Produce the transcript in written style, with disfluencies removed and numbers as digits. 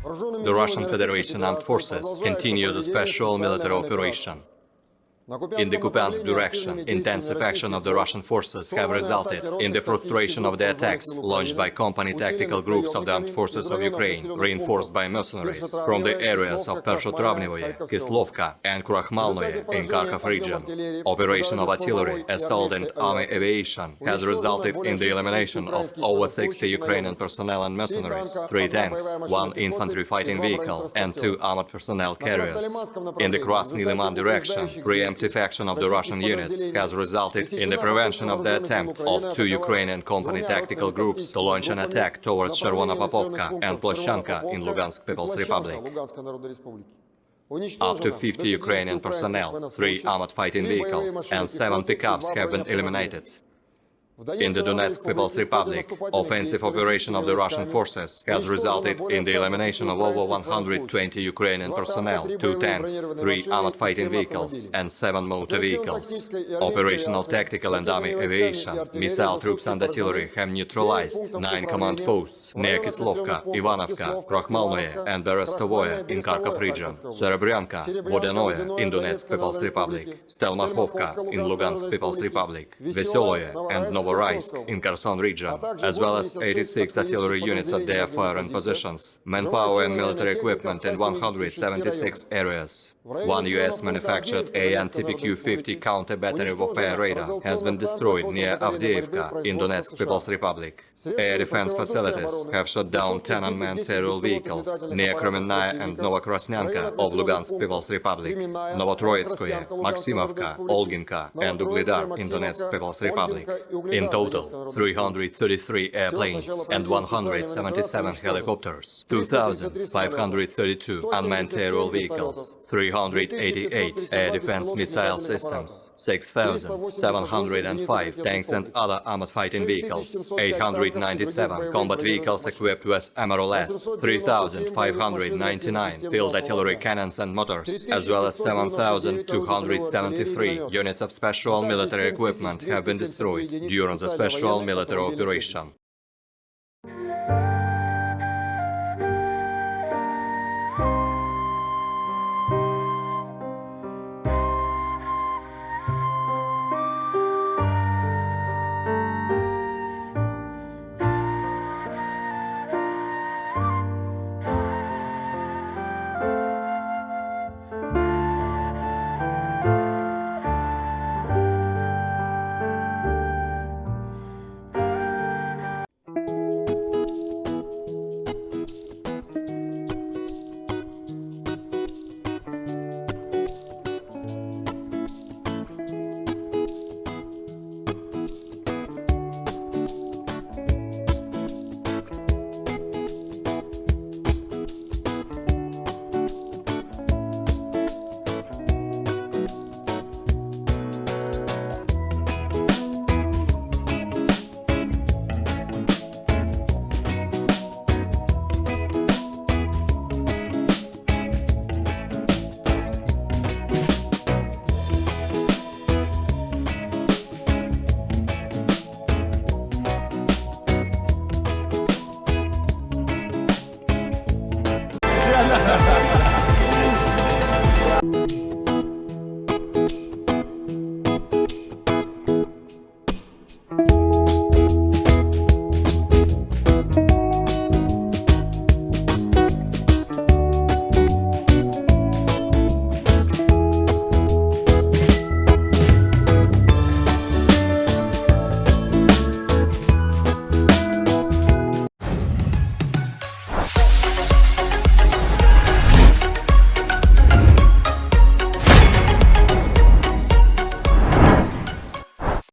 The Russian Federation Armed Forces continue the special military operation. In the Kupiansk direction, intensive action of the Russian forces have resulted in the frustration of the attacks launched by company tactical groups of the Armed Forces of Ukraine, reinforced by mercenaries, from the areas of Pershotravnevoye, Kislovka and Krakhmalnoye in Kharkov region. Operation of artillery, assault and army aviation has resulted in the elimination of over 60 Ukrainian personnel and mercenaries, 3 tanks, 1 infantry fighting vehicle and 2 armored personnel carriers. In the Krasny Liman direction, preemptive action of the Russian units has resulted in the prevention of the attempt of 2 Ukrainian company tactical groups to launch an attack towards Chervona-Popovka and Ploshchanka in Lugansk People's Republic. Up to 50 Ukrainian personnel, 3 armored fighting vehicles and 7 pickups have been eliminated. In the Donetsk People's Republic, offensive operation of the Russian forces has resulted in the elimination of over 120 Ukrainian personnel, 2 tanks, 3 armored fighting vehicles and 7 motor vehicles. Operational tactical and army aviation, missile troops and artillery have neutralized 9 command posts near Kislovka, Ivanovka, Krakhmalnoye and Berestovoye in Kharkov region, Serebryanka, Vodanoye in Donetsk People's Republic, Stelmachovka in Lugansk People's Republic, Veseloye and Novoraisk in Kherson region, as well as 86 artillery units at their firing positions, manpower and military equipment in 176 areas. 1 US-manufactured AN-TPQ-50 counter-battery warfare radar has been destroyed near Avdiivka in Donetsk People's Republic. Air defense facilities have shot down 10 unmanned aerial vehicles near Kremenная and Novokrasnyanka of Lugansk People's Republic, Novotroitskoye, Maximovka, Olginka and Uglidar in Donetsk People's Republic. In total, 333 airplanes and 177 helicopters, 2,532 unmanned aerial vehicles, 388 air defense missile systems, 6,705 tanks and other armored fighting vehicles, 897 combat vehicles equipped with MRLS, 3,599 field artillery cannons and motors, as well as 7,273 units of special military equipment have been destroyed during the special military operation.